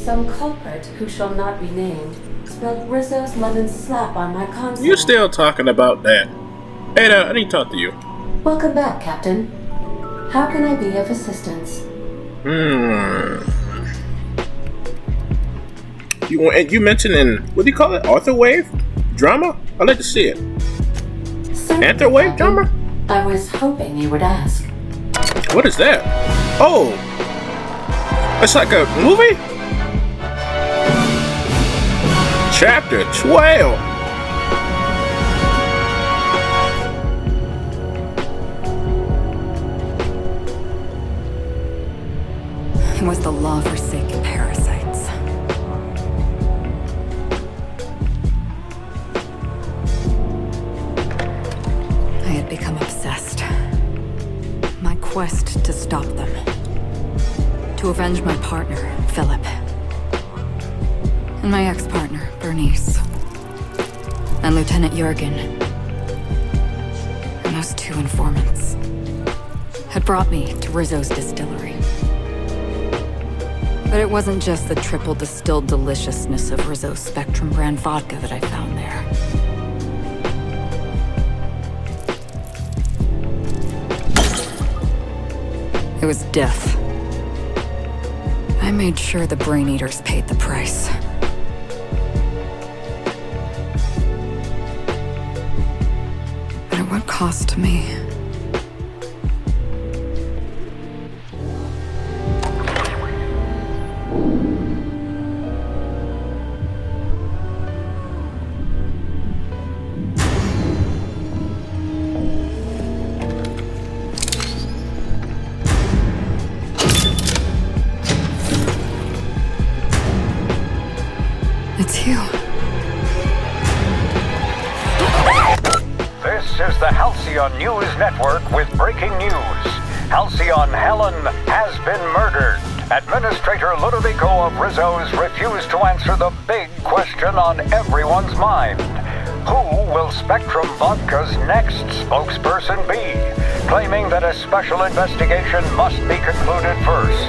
Some culprit who shall not be named spilled Rizzo's lemon slap on my console. You still talking about that? Hey, I need to talk to you. Welcome back, Captain. How can I be of assistance? You mentioned in, what do you call it? Arthur Wave? Drama? I'd like to see it. Arthur Wave drama? I was hoping you would ask. What is that? Oh! It's like a movie? Chapter 12. It was the law-forsaken parasites. I had become obsessed. My quest to stop them. To avenge my partner, Philip. And my ex-partner, Bernice. And Lieutenant Jurgen. And those two informants had brought me to Rizzo's distillery. But it wasn't just the triple distilled deliciousness of Rizzo's Spectrum brand vodka that I found there. It was death. I made sure the Brain Eaters paid the price. But at what cost to me? It's you. This is the Halcyon News Network with breaking news. Halcyon Helen has been murdered. Administrator Ludovico of Rizzo's refused to answer the big question on everyone's mind. Who will Spectrum Vodka's next spokesperson be? Claiming that a special investigation must be concluded first.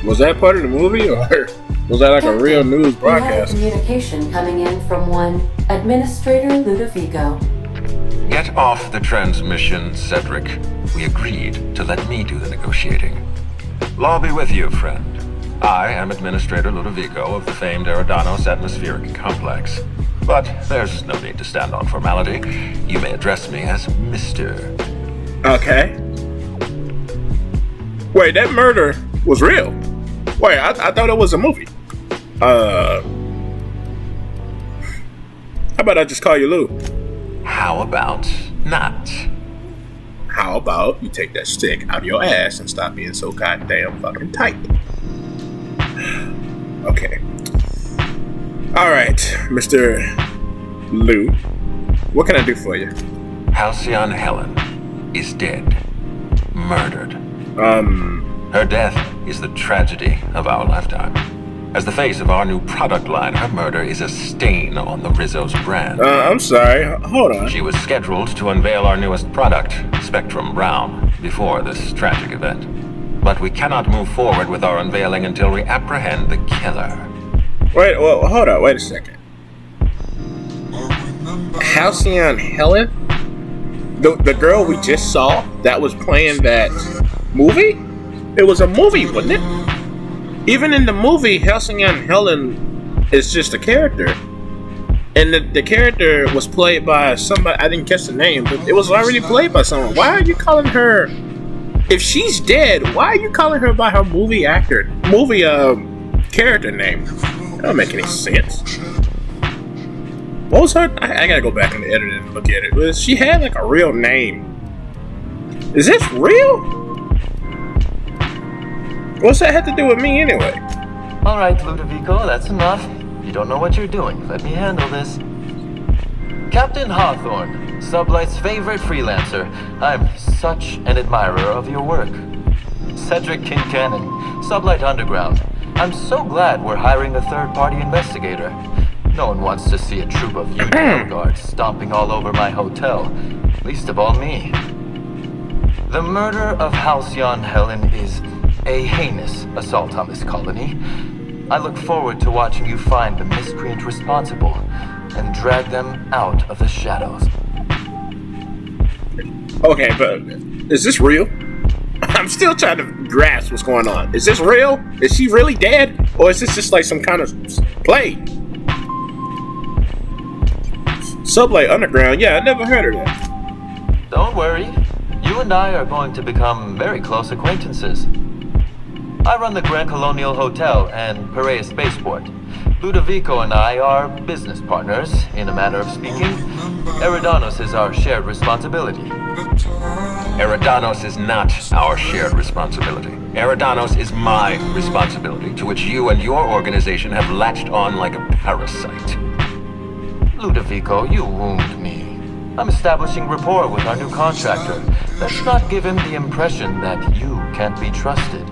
Was that part of the movie, or was that like a real news broadcast? We had a communication coming in from one Administrator Ludovico. Get off the transmission, Cedric. We agreed to let me do the negotiating. Law be with you, friend. I am Administrator Ludovico of the famed Eridanos Atmospheric Complex. But there's no need to stand on formality. You may address me as Mr. Okay. Wait, that murder was real? Wait, I thought it was a movie. How about I just call you Lou? How about not? How about you take that stick out of your ass and stop being so goddamn fucking tight? Okay. Alright, Mr. Lou. What can I do for you? Halcyon Helen is dead. Murdered. Her death is the tragedy of our lifetime. As the face of our new product line, her murder is a stain on the Rizzo's brand. I'm sorry. Hold on. She was scheduled to unveil our newest product, Spectrum Brown, before this tragic event. But we cannot move forward with our unveiling until we apprehend the killer. Wait, well, hold on. Wait a second. Halcyon Helen? The girl we just saw that was playing that movie? It was a movie, wasn't it? Even in the movie, Halcyon Helen is just a character. And the character was played by somebody, I didn't catch the name, but it was already played by someone. Why are you calling her, if she's dead, why are you calling her by her movie character name? That don't make any sense. What was her, I gotta go back in the editor and look at it. She had like a real name. Is this real? What's that have to do with me anyway? Alright, Ludovico, that's enough. You don't know what you're doing. Let me handle this. Captain Hawthorne, Sublight's favorite freelancer. I'm such an admirer of your work. Cedric Kincannon, Sublight Underground. I'm so glad we're hiring a third-party investigator. No one wants to see a troop of UDL guards stomping all over my hotel. Least of all me. The murder of Halcyon Helen is a heinous assault on this colony. I look forward to watching you find the miscreant responsible and drag them out of the shadows. Okay, but is this real? I'm still trying to grasp what's going on. Is this real? Is she really dead? Or is this just like some kind of play? Subway Underground? Yeah, I never heard of that. Don't worry. You and I are going to become very close acquaintances. I run the Grand Colonial Hotel and Perea Spaceport. Ludovico and I are business partners, in a manner of speaking. Eridanos is our shared responsibility. Eridanos is not our shared responsibility. Eridanos is my responsibility, to which you and your organization have latched on like a parasite. Ludovico, you wound me. I'm establishing rapport with our new contractor. Let's not give him the impression that you can't be trusted.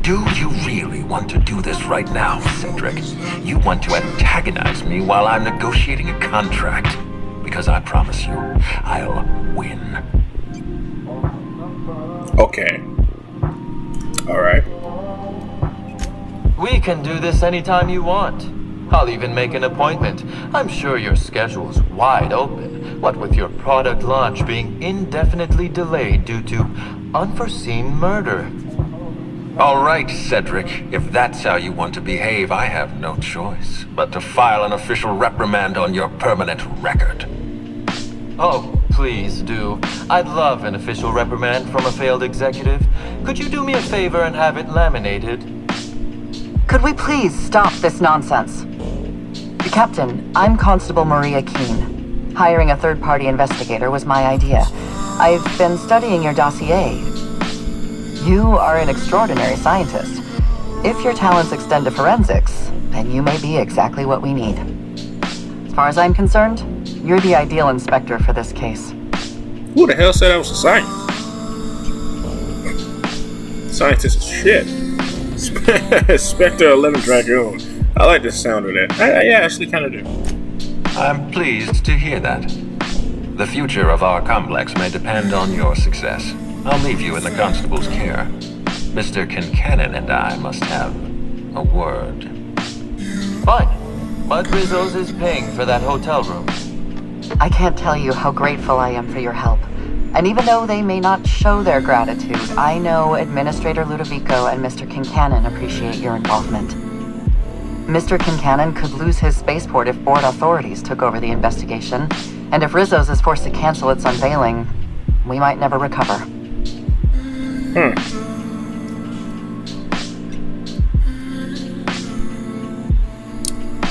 Do you really want to do this right now, Cedric? You want to antagonize me while I'm negotiating a contract? Because I promise you, I'll win. Okay. Alright. We can do this anytime you want. I'll even make an appointment. I'm sure your schedule's wide open, what with your product launch being indefinitely delayed due to unforeseen murder. All right, Cedric. If that's how you want to behave, I have no choice but to file an official reprimand on your permanent record. Oh, please do. I'd love an official reprimand from a failed executive. Could you do me a favor and have it laminated? Could we please stop this nonsense? Captain, I'm Constable Maria Keene. Hiring a third-party investigator was my idea. I've been studying your dossier. You are an extraordinary scientist. If your talents extend to forensics, then you may be exactly what we need. As far as I'm concerned, you're the ideal inspector for this case. Who the hell said I was a scientist? Scientist is shit. Spectre 11 Dragoon. I like the sound of that. I actually kind of do. I'm pleased to hear that. The future of our complex may depend on your success. I'll leave you in the constable's care. Mr. Kincannon and I must have a word. Fine, but Rizzo's is paying for that hotel room. I can't tell you how grateful I am for your help. And even though they may not show their gratitude, I know Administrator Ludovico and Mr. Kincannon appreciate your involvement. Mr. Kincannon could lose his spaceport if board authorities took over the investigation, and if Rizzo's is forced to cancel its unveiling, we might never recover.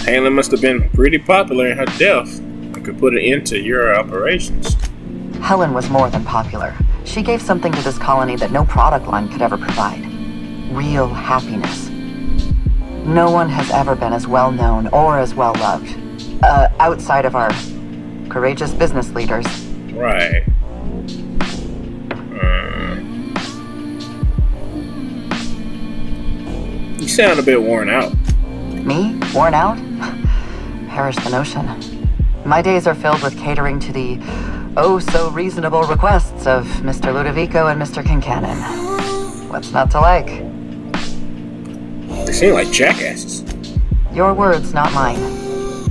Helen must have been pretty popular in her death. I could put an end to your operations. Helen was more than popular. She gave something to this colony that no product line could ever provide. Real happiness. No one has ever been as well known or as well loved. Outside of our courageous business leaders. Right. You sound a bit worn out. Me? Worn out? Perish the notion. My days are filled with catering to the oh-so-reasonable requests of Mr. Ludovico and Mr. Kincannon. What's not to like? They seem like jackasses. Your words, not mine.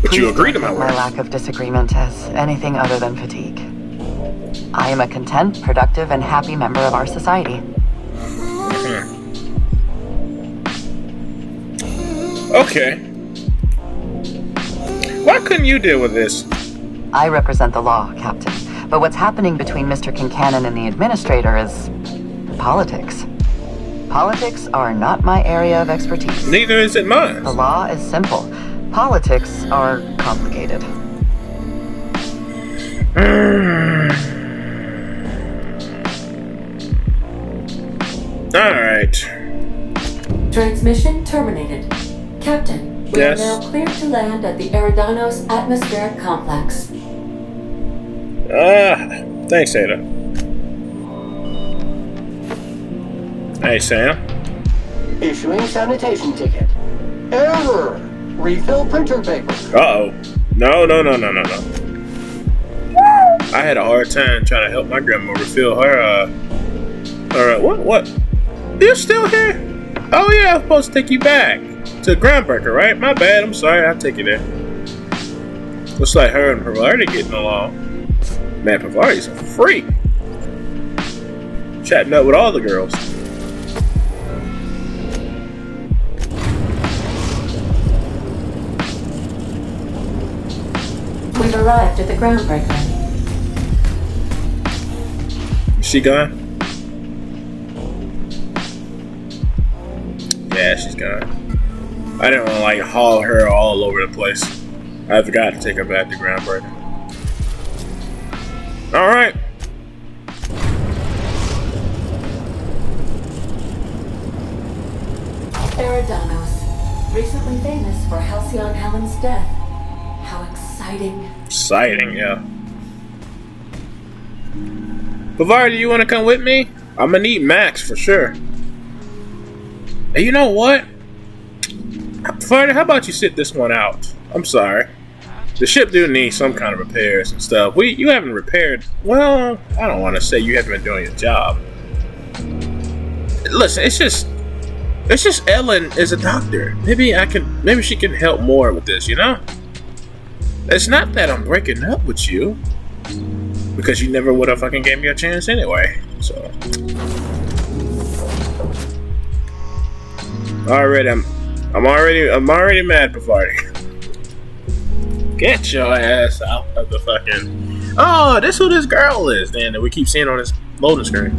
But Please you agree to my don't words. take my lack of disagreement as anything other than fatigue. I am a content, productive, and happy member of our society. Okay. Why couldn't you deal with this? I represent the law, Captain. But what's happening between Mr. Kincannon and the Administrator is politics. Politics are not my area of expertise. Neither is it mine. The law is simple. Politics are complicated. Alright. Transmission terminated. Captain, we Yes. are now cleared to land at the Eridanos atmospheric complex. Thanks, Ada. Hey, Sam. Issuing sanitation ticket. Error! Refill printer paper. Uh-oh. No. I had a hard time trying to help my grandma refill her, what? You're still here? Oh yeah, I'm supposed to take you back to Groundbreaker, right? My bad. I'm sorry. I'll take you there. Looks like her and Pavardi getting along. Man, Pavardi's a freak. Chatting up with all the girls. We've arrived at the Groundbreaker. Is she gone? Yeah, she's gone. I didn't want to like haul her all over the place. I forgot to take her back to Groundbreaker. Alright. Eridanos, recently famous for Halcyon Helen's death. How exciting. Exciting, yeah. Pavardi, you want to come with me? I'm gonna need Max for sure. Hey, you know what? Pavardi, how about you sit this one out? I'm sorry. The ship do need some kind of repairs and stuff. You haven't repaired. Well, I don't want to say you haven't been doing your job. Listen, it's just Ellen is a doctor. Maybe she can help more with this, you know? It's not that I'm breaking up with you, because you never would have fucking gave me a chance anyway. So, I'm already mad, Pavardi. Get your ass out of the fucking. Oh, this who this girl is, then, that we keep seeing on this loading screen.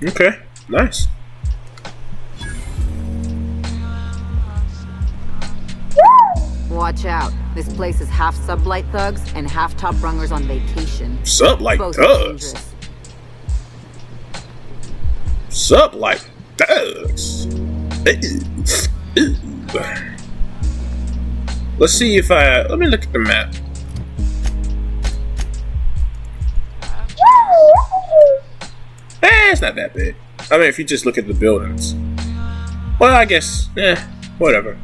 Okay, nice. Watch out. This place is half sublight thugs and half top rungers on vacation. Sublight Both thugs? dangerous. Sublight thugs? Let's see if let me look at the map. It's not that big. I mean, if you just look at the buildings. Well, I guess, whatever.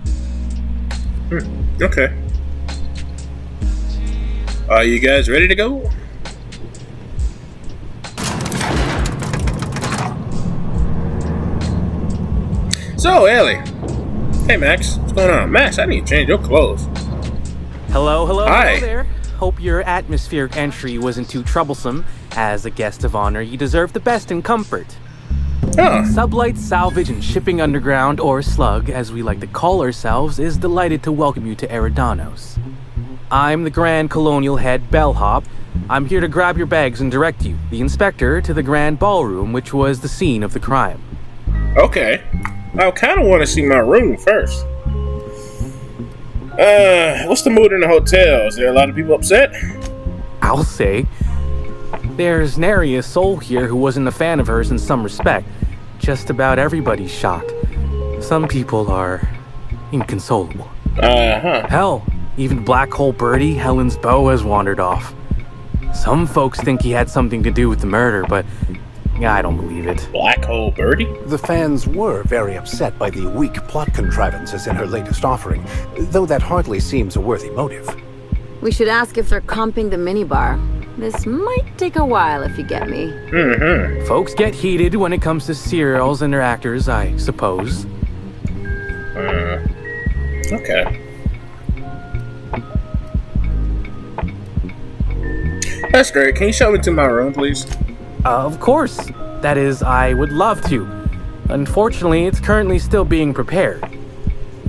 Okay. Are you guys ready to go? So, Ellie. Hey, Max. What's going on? Max, I need to change your clothes. Hello Hi. there. Hope your atmospheric entry wasn't too troublesome. As a guest of honor, you deserve the best in comfort. Oh. Sublight Salvage and Shipping Underground, or Slug, as we like to call ourselves, is delighted to welcome you to Eridanos. I'm the Grand Colonial Head Bellhop. I'm here to grab your bags and direct you, the inspector, to the Grand Ballroom, which was the scene of the crime. Okay. I kind of want to see my room first. What's the mood in the hotel? Is there a lot of people upset? I'll say. There's nary a soul here who wasn't a fan of hers in some respect. Just about everybody's shocked. Some people are inconsolable. Uh-huh. Hell, even Black Hole Birdie, Helen's beau, has wandered off. Some folks think he had something to do with the murder, but I don't believe it. Black Hole Birdie? The fans were very upset by the weak plot contrivances in her latest offering, though that hardly seems a worthy motive. We should ask if they're comping the minibar. This might take a while, if you get me. Mm-hmm. Folks get heated when it comes to serials and their actors, I suppose. Okay. That's great. Can you show me to my room, please? Of course. That is, I would love to. Unfortunately, it's currently still being prepared.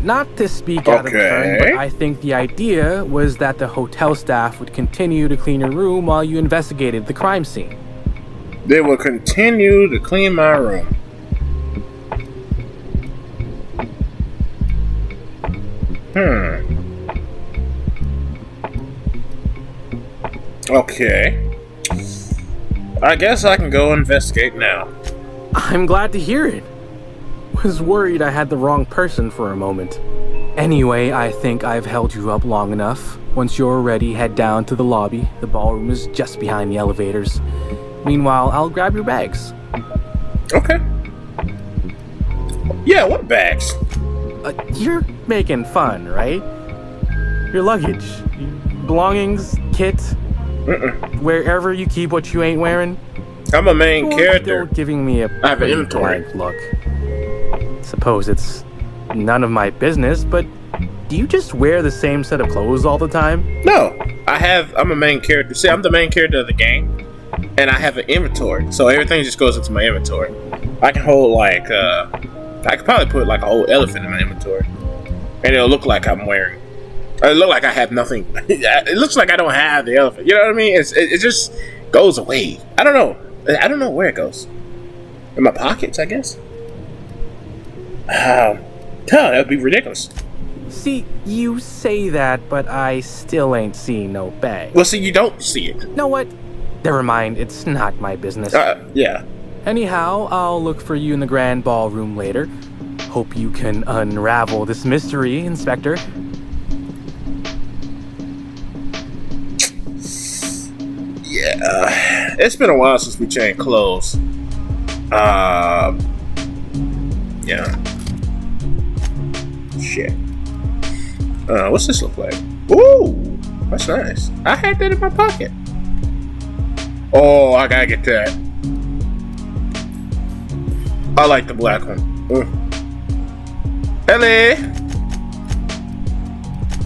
Not to speak out of turn, but I think the idea was that the hotel staff would continue to clean your room while you investigated the crime scene. They will continue to clean my room. Okay. I guess I can go investigate now. I'm glad to hear it. Was worried I had the wrong person for a moment. Anyway, I think I've held you up long enough. Once you're ready, head down to the lobby. The ballroom is just behind the elevators. Meanwhile, I'll grab your bags. Okay. Yeah, what bags? You're making fun, right? Your luggage, belongings, kit, wherever you keep what you ain't wearing. I'm a main character. Still giving me a I have an inventory. blank look. Suppose it's none of my business, but do you just wear the same set of clothes all the time? No, I'm a main character. See, I'm the main character of the game, and I have an inventory, so everything just goes into my inventory. I can hold like, I could probably put like a whole elephant in my inventory, and it'll look like I'm wearing. It look like I have nothing. It looks like I don't have the elephant. You know what I mean? It just goes away. I don't know. I don't know where it goes. In my pockets, I guess. That would be ridiculous. See, you say that, but I still ain't seen no bag. Well, see, you don't see it. Know what? Never mind, it's not my business. Yeah. Anyhow, I'll look for you in the grand ballroom later. Hope you can unravel this mystery, Inspector. Yeah. It's been a while since we changed clothes. Yeah. Shit. What's this look like? Ooh, that's nice. I had that in my pocket. Oh, I gotta get that. I like the black one. Hello.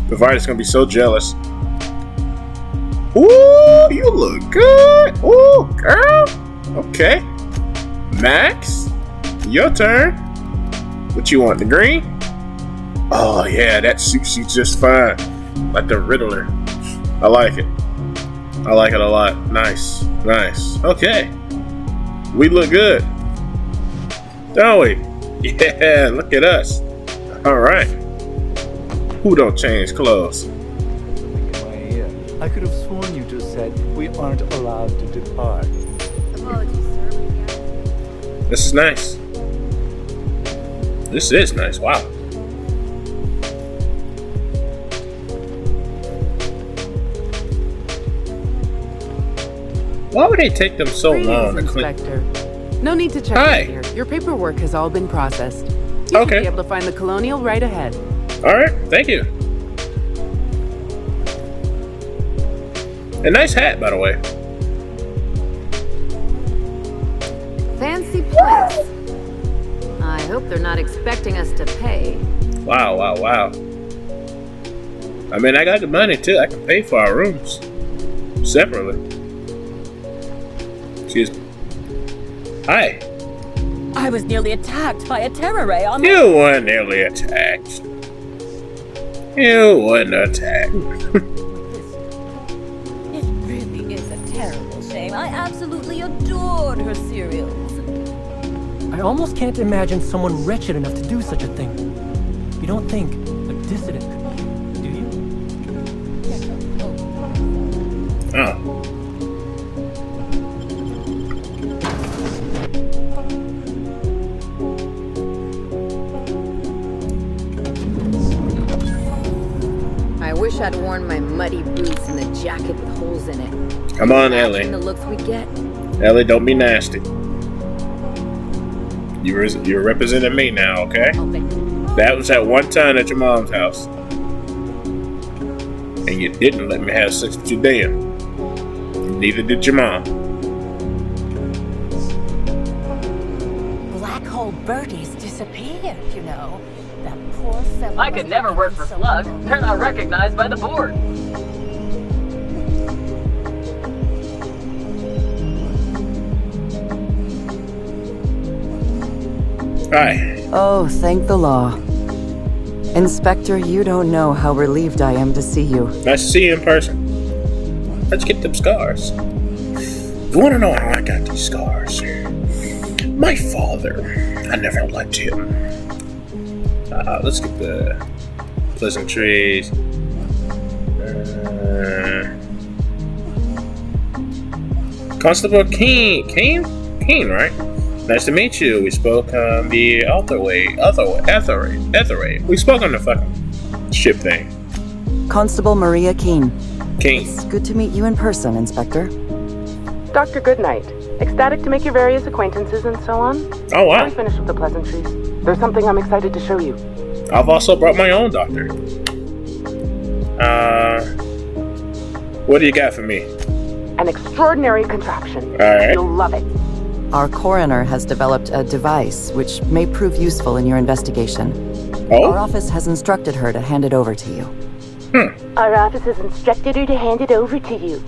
Provider's gonna be so jealous. Ooh, you look good. Ooh, girl. Okay. Max, your turn. What you want, the green? Oh, yeah, that suits you just fine. Like the Riddler. I like it. I like it a lot. Nice. Nice. Okay. We look good. Don't we? Yeah, look at us. Alright. Who don't change clothes? I could have sworn you just said we aren't allowed to depart. Apologies, sir. This is nice. This is nice. Wow. Why would they take them so long to clean? Inspector. No need to check Hi. in here. Your paperwork has all been processed. You Okay. should be able to find the Colonial right ahead. Alright, thank you. A nice hat, by the way. Fancy place. I hope they're not expecting us to pay. Wow, wow, wow. I mean, I got the money too. I can pay for our rooms separately. Excuse me. Hi. I was nearly attacked by a terror ray on my... You weren't nearly attacked. You weren't attacked. It really is a terrible shame. I absolutely adored her cereals. I almost can't imagine someone wretched enough to do such a thing. You don't think a dissident could, do you? Oh. I wish I'd worn my muddy boots and the jacket with holes in it. Come on, Ellie. The looks we get. Ellie, don't be nasty. You're representing me now, okay? That was at one time at your mom's house. And you didn't let me have sex with you then. Neither did your mom. Black hole birdies disappeared, you know. That poor fellow. I could never work for Slug. They're not recognized by the board. Hi. Oh, thank the law. Inspector, you don't know how relieved I am to see you. Nice to see you in person. Let's get them scars. You want to know how I got these scars? My father. I never liked him. Let's get the pleasantries. Constable Keen, right? Nice to meet you. We spoke on the other way. We spoke on the fucking ship thing. Constable Maria Keene. Keene. It's good to meet you in person, Inspector. Dr. Goodnight. Ecstatic to make your various acquaintances and so on. Oh, wow. Let me finish with the pleasantries. There's something I'm excited to show you. I've also brought my own doctor. What do you got for me? An extraordinary contraption. All right. You'll love it. Our coroner has developed a device which may prove useful in your investigation. Oh? Our office has instructed her to hand it over to you. Our office has instructed her to hand it over to you.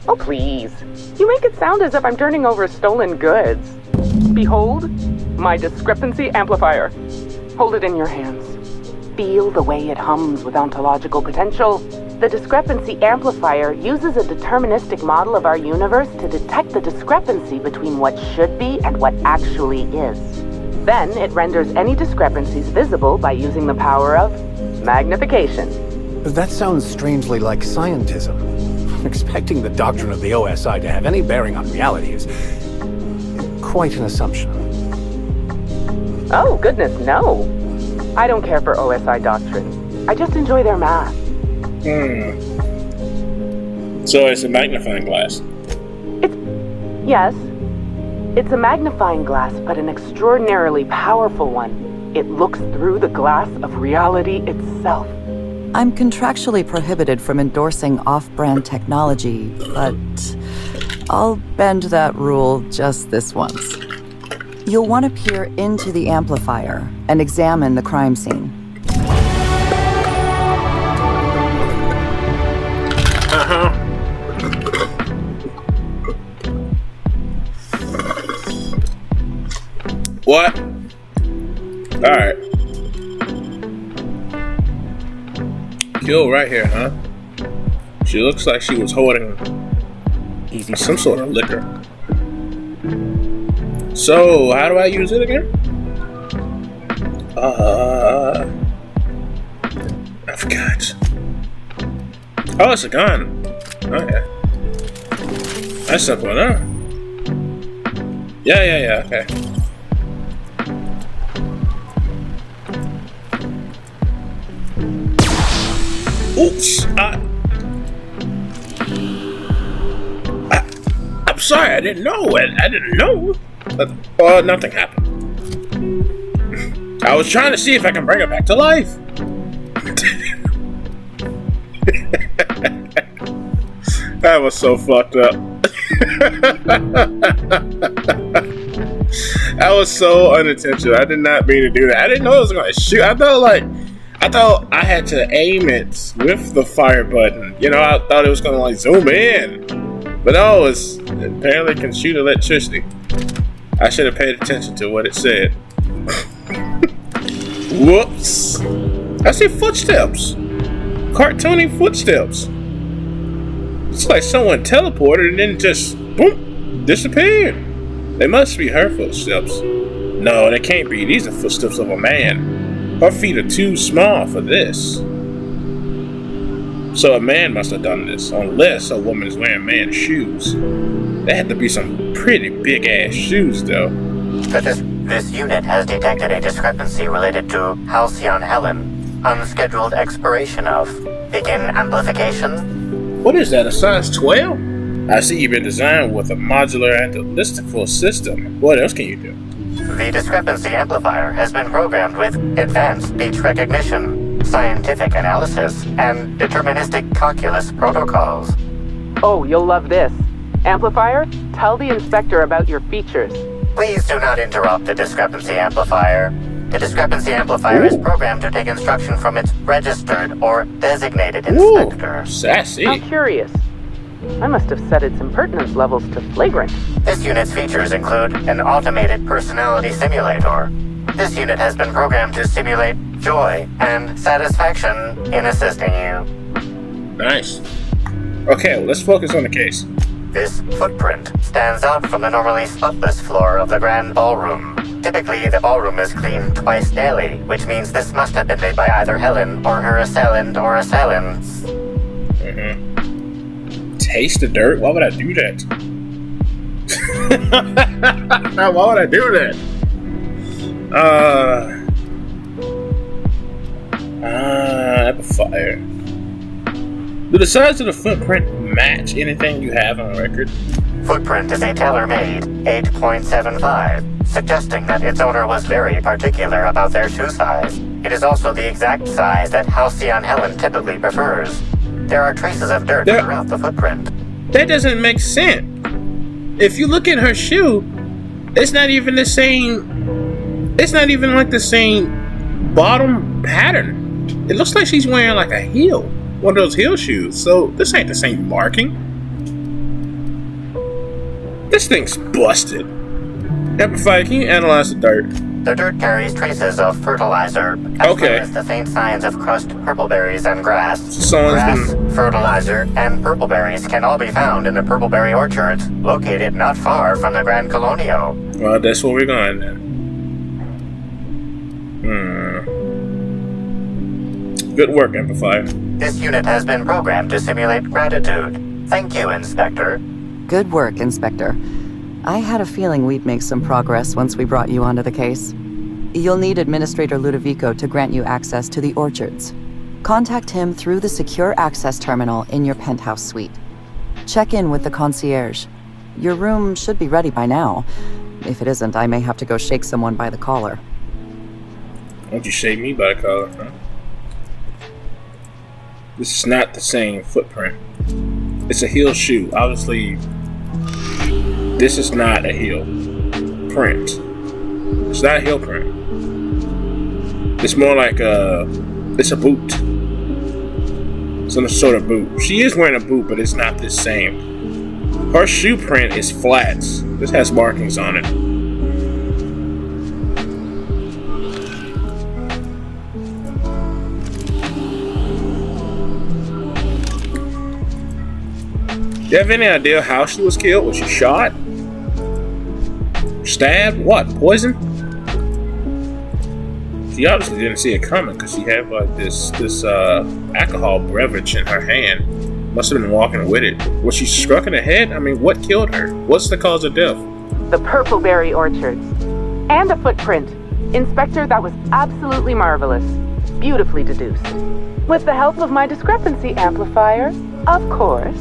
Oh, please. You make it sound as if I'm turning over stolen goods. Behold, my Discrepancy Amplifier. Hold it in your hands. Feel the way it hums with ontological potential. The Discrepancy Amplifier uses a deterministic model of our universe to detect the discrepancy between what should be and what actually is. Then it renders any discrepancies visible by using the power of magnification. That sounds strangely like scientism. Expecting the doctrine of the OSI to have any bearing on reality is quite an assumption. Oh, goodness, no. I don't care for OSI doctrine. I just enjoy their math. So it's a magnifying glass. Yes. It's a magnifying glass, but an extraordinarily powerful one. It looks through the glass of reality itself. I'm contractually prohibited from endorsing off-brand technology, but I'll bend that rule just this once. You'll want to peer into the amplifier and examine the crime scene. What? Alright. Kill right here, huh? She looks like she was holding some sort of liquor. So, how do I use it again? I forgot. Oh, it's a gun. Okay. That's simple enough. Yeah, okay. Oops! I'm sorry, I didn't know. I didn't know. Nothing happened. I was trying to see if I can bring her back to life. That was so fucked up. That was so unintentional. I did not mean to do that. I didn't know it was going to shoot. I thought I had to aim it with the fire button. You know, I thought it was going to like zoom in. But no, it apparently can shoot electricity. I should have paid attention to what it said. Whoops. I see footsteps. Cartoony footsteps. It's like someone teleported and then just, boom, disappeared. They must be her footsteps. No, they can't be. These are footsteps of a man. Her feet are too small for this. So a man must have done this, unless a woman is wearing man's shoes. They had to be some pretty big-ass shoes, though. This unit has detected a discrepancy related to Halcyon Helen. Unscheduled expiration of. Begin amplification. What is that, a size 12? I see you've been designed with a modular analytical system. What else can you do? The discrepancy amplifier has been programmed with advanced speech recognition, scientific analysis, and deterministic calculus protocols. Oh, you'll love this. Amplifier, tell the inspector about your features. Please do not interrupt the discrepancy amplifier. The discrepancy amplifier is programmed to take instruction from its registered or designated inspector. Ooh, sassy. How curious. I must have set its impertinence levels to flagrant. This unit's features include an automated personality simulator. This unit has been programmed to simulate joy and satisfaction in assisting you. Nice. Okay, well, let's focus on the case. This footprint stands out from the normally spotless floor of the grand ballroom. Typically, the ballroom is cleaned twice daily, which means this must have been made by either Helen or her assailant or assailants. Taste the dirt? Why would I do that? Why would I do that? Amplifier. Do the size of the footprint match anything you have on record? Footprint is a tailor-made 8.75, suggesting that its owner was very particular about their shoe size. It is also the exact size that Halcyon Helen typically prefers. There are traces of dirt throughout the footprint. That doesn't make sense. If you look at her shoe, it's not even the same. It's not even like the same bottom pattern. It looks like she's wearing like a heel, one of those heel shoes. So this ain't the same marking. This thing's busted. Amplifier, can you analyze the dirt? The dirt carries traces of fertilizer, as well as the faint signs of crushed purpleberries and grass. Grass, fertilizer, and purpleberries can all be found in the purpleberry orchards, located not far from the Grand Colonio. Well, that's where we're going then. Good work, Amplifier. This unit has been programmed to simulate gratitude. Thank you, Inspector. Good work, Inspector. I had a feeling we'd make some progress once we brought you onto the case. You'll need Administrator Ludovico to grant you access to the orchards. Contact him through the secure access terminal in your penthouse suite. Check in with the concierge. Your room should be ready by now. If it isn't, I may have to go shake someone by the collar. Won't you shake me by the collar, huh? This is not the same footprint. It's a heel shoe. Obviously, this is not a heel print. It's not a heel print. It's more like it's a boot. Some sort of boot. She is wearing a boot, but it's not the same. Her shoe print is flats. This has markings on it. Do you have any idea how she was killed? Was she shot? Stabbed? What? Poison? She obviously didn't see it coming because she had like this alcohol beverage in her hand. Must have been walking with it. Was she struck in the head? I mean, what killed her? What's the cause of death? The purpleberry orchards. And a footprint. Inspector, that was absolutely marvelous. Beautifully deduced. With the help of my discrepancy amplifier, of course.